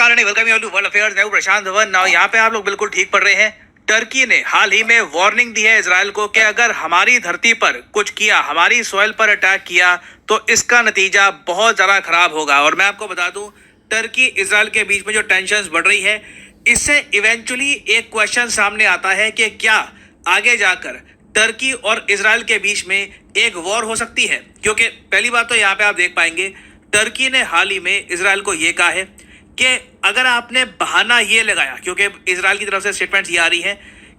नमस्कार welcome you world affairs. मैं हूं प्रशांत धवन। नाउ यहाँ पे आप लोग बिल्कुल ठीक पढ़ रहे हैं। टर्की ने हाल ही में वार्निंग दी है इजराइल को कि अगर हमारी धरती पर कुछ किया, हमारी सॉइल पर अटैक किया तो इसका नतीजा बहुत ज्यादा खराब होगा। और मैं आपको बता दूं, टर्की इजराइल के बीच में जो टेंशन बढ़ रही है, इससे इवेंचुअली एक क्वेश्चन सामने आता है कि क्या आगे जाकर टर्की और इजराइल के बीच में एक वॉर हो सकती है। क्योंकि पहली बात तो यहाँ पे आप देख पाएंगे, टर्की ने हाल ही में इजराइल को ये कहा है कि अगर आपने बहाना ये लगाया, क्योंकि इजराइल की तरफ से स्टेटमेंट्स ये आ रही है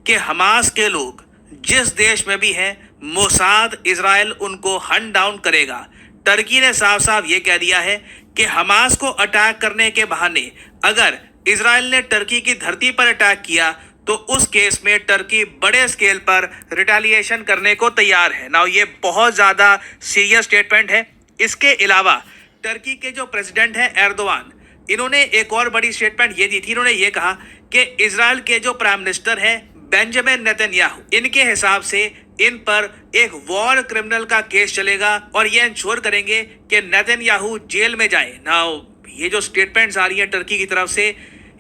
कि हमास के लोग जिस देश में भी हैं, मोसाद इजराइल उनको हंट डाउन करेगा। टर्की ने साफ साफ ये कह दिया है कि हमास को अटैक करने के बहाने अगर इजराइल ने टर्की की धरती पर अटैक किया तो उस केस में टर्की बड़े स्केल पर रिटेलिएशन करने को तैयार है। नाउ ये बहुत ज्यादा सीरियस स्टेटमेंट है। इसके अलावा टर्की के जो प्रेसिडेंट हैं एर्दोआन, इन्होंने एक और बड़ी स्टेटमेंट ये दी थी। इन्होंने ये कहा कि इजराइल के जो प्राइम मिनिस्टर हैं बेंजामिन नेतन्याहू, इनके हिसाब से इन पर एक वॉर क्रिमिनल का केस चलेगा और ये इंश्योर करेंगे कि नेतन्याहू जेल में जाए। नाउ ये जो स्टेटमेंट्स आ रही है टर्की की तरफ से,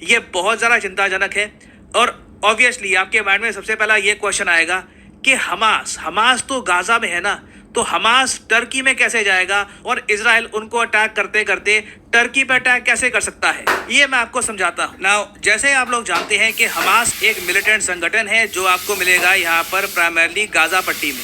ये बहुत ज्यादा चिंताजनक है। और ऑब्वियसली आपके माइंड में सबसे पहला ये क्वेश्चन आएगा कि हमास तो गाजा में है ना, तो हमास टर्की में कैसे जाएगा और इजराइल उनको अटैक करते करते टर्की पे अटैक कैसे कर सकता है। ये मैं आपको समझाता हूँ। नाउ जैसे आप लोग जानते हैं कि हमास एक मिलिटेंट संगठन है जो आपको मिलेगा यहाँ पर प्राइमरली गाजा पट्टी में।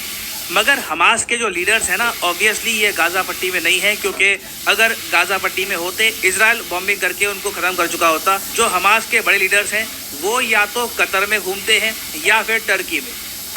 मगर हमास के जो लीडर्स हैं ना, ऑब्वियसली ये गाजा पट्टी में नहीं है, क्योंकि अगर गाजा पट्टी में होते इजराइल बॉम्बिंग करके उनको खत्म कर चुका होता। जो हमास के बड़े लीडर्स हैं वो या तो कतर में घूमते हैं या फिर टर्की में।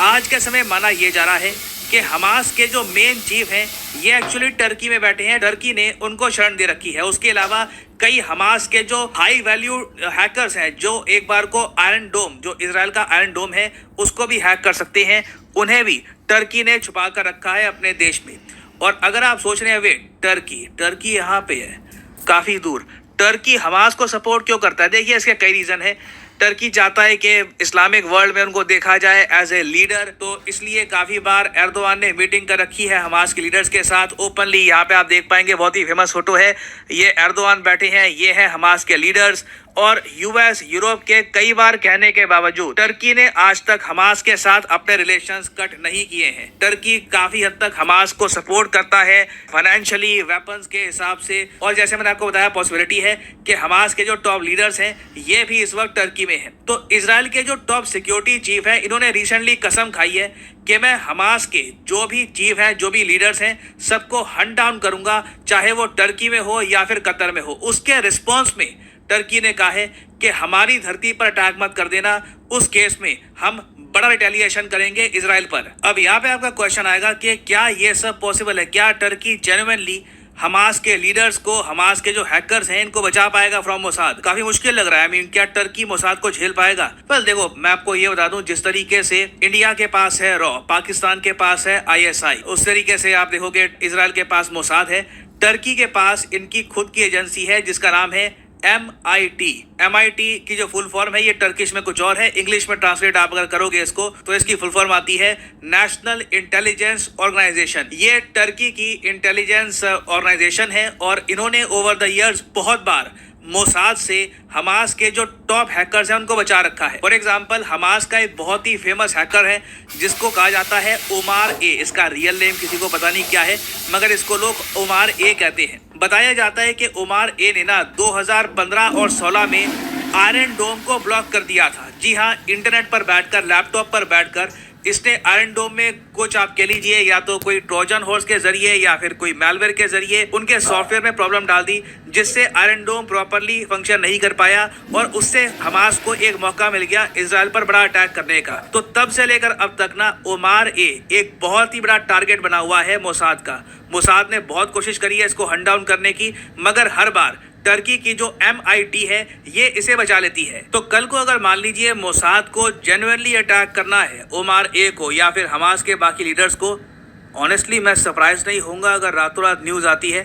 आज के समय माना यह जा रहा है कि हमास के जो मेन चीफ हैं ये एक्चुअली टर्की में बैठे हैं। टर्की ने उनको शरण दे रखी है। उसके अलावा कई हमास के जो हाई वैल्यू हैकर्स हैं, जो एक बार को आयरन डोम, जो इजराइल का आयरन डोम है, उसको भी हैक कर सकते हैं, उन्हें भी टर्की ने छुपा कर रखा है अपने देश में। और अगर आप सोच रहे हैं वे टर्की यहाँ पे है काफी दूर, टर्की हमास को सपोर्ट क्यों करता है? देखिए इसके कई रीजन है। टर्की चाहता है कि इस्लामिक वर्ल्ड में उनको देखा जाए एज ए लीडर, तो इसलिए काफी बार एर्दोआन ने मीटिंग कर रखी है हमास के लीडर्स के साथ ओपनली। यहाँ पे आप देख पाएंगे बहुत ही फेमस फोटो है, ये एर्दोआन बैठे हैं, ये है हमास के लीडर्स। और यूएस यूरोप के कई बार कहने के बावजूद टर्की ने आज तक हमास के साथ अपने रिलेशंस कट नहीं किए हैं। टर्की काफी हद तक हमास को सपोर्ट करता है फाइनेंशियली, वेपन्स के हिसाब से। और जैसे मैंने आपको बताया, पॉसिबिलिटी है कि हमास के जो टॉप लीडर्स हैं ये भी इस वक्त टर्की में हैं। तो इजराइल के जो टॉप सिक्योरिटी चीफ हैं, इन्होंने रिसेंटली कसम खाई है कि मैं हमास के जो भी चीफ हैं, जो भी लीडर्स हैं, सबको हंट डाउन करूंगा, चाहे वो टर्की में हो या फिर कतर में हो। उसके रिस्पॉन्स में टर्की ने कहा है कि हमारी धरती पर अटैक मत कर देना, उस केस में हम बड़ा रिटेलिएशन करेंगे इजराइल पर। अब यहाँ पे आपका क्वेश्चन आएगा कि क्या ये सब पॉसिबल है? क्या टर्की जेन्युइनली हमास के लीडर्स को, हमास के जो हैकर्स हैं, इनको बचा पाएगा फ्रॉम मोसाद? काफी मुश्किल लग रहा है। क्या टर्की मोसाद को झेल पाएगा? बस देखो, मैं आपको ये बता दूं, जिस तरीके से इंडिया के पास है रॉ, पाकिस्तान के पास है ISI, उस तरीके से आप देखोगे इजराइल के पास मोसाद है, टर्की के पास इनकी खुद की एजेंसी है जिसका नाम है MIT की जो फुल फॉर्म है, ये टर्किश में कुछ और है, इंग्लिश में ट्रांसलेट आप अगर करोगे इसको तो इसकी फुल फॉर्म आती है नेशनल इंटेलिजेंस ऑर्गेनाइजेशन। ये टर्की की इंटेलिजेंस ऑर्गेनाइजेशन है और इन्होंने ओवर द इयर्स बहुत बार मोसाद से हमास के जो टॉप हैकर्स हैं उनको बचा रखा है। फॉर एग्जांपल, हमास का एक बहुत ही फेमस हैकर है जिसको कहा जाता है ओमार ए। इसका रियल नेम किसी को पता नहीं क्या है, मगर इसको लोग ओमार ए कहते हैं। बताया जाता है कि ओमार ए ने ना 2015 और 16 में आयरन डोम को ब्लॉक कर दिया था। जी हाँ, इंटरनेट पर बैठकर, लैपटॉप पर बैठकर इसने आयरन डोम में कुछ आप कह लीजिए या तो कोई ट्रोजन हॉर्स के जरिए या फिर कोई मैलवेयर के जरिए उनके सॉफ्टवेयर में प्रॉब्लम डाल दी, जिससे आयरन डोम प्रॉपरली फंक्शन नहीं कर पाया और उससे हमास को एक मौका मिल गया इजराइल पर बड़ा अटैक करने का। तो तब से लेकर अब तक ना ओमार ए एक बहुत ही बड़ा टारगेट बना हुआ है मोसाद का। मोसाद ने बहुत कोशिश करी है इसको हंट डाउन करने की, मगर हर बार टर्की की जो MIT है ये इसे बचा लेती है। तो कल को अगर मान लीजिए मोसाद को जेन्युइनली अटैक करना है ओमार ए को या फिर हमास के बाकी लीडर्स को, ऑनेस्टली मैं सरप्राइज नहीं होऊंगा अगर रातों रात न्यूज़ आती है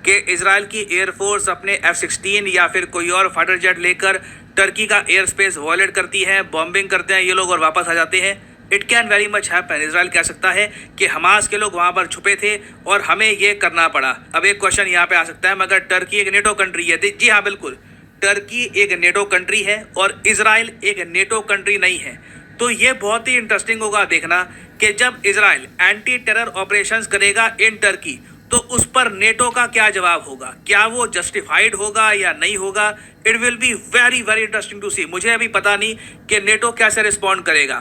कि इजराइल की एयरफोर्स अपने F-16 या फिर कोई और फाइटर जेट लेकर टर्की का एयर स्पेस वॉयलेट करती है, बॉम्बिंग करते हैं ये लोग और वापस आ जाते हैं। It can very much happen. Israel कह सकता है कि हमास के लोग वहां पर छुपे थे और हमें ये करना पड़ा। अब एक क्वेश्चन यहाँ पे आ सकता है, मगर टर्की एक नेटो कंट्री है? जी हाँ, बिल्कुल, टर्की एक नेटो कंट्री है और इजराइल एक नेटो कंट्री नहीं है। तो ये बहुत ही इंटरेस्टिंग होगा देखना कि जब इजराइल एंटी टेरर ऑपरेशंस करेगा इन टर्की तो उस पर नेटो का क्या जवाब होगा, क्या वो जस्टिफाइड होगा या नहीं होगा। It will be very very interesting to see. मुझे अभी पता नहीं कि नेटो कैसे रिस्पॉन्ड करेगा।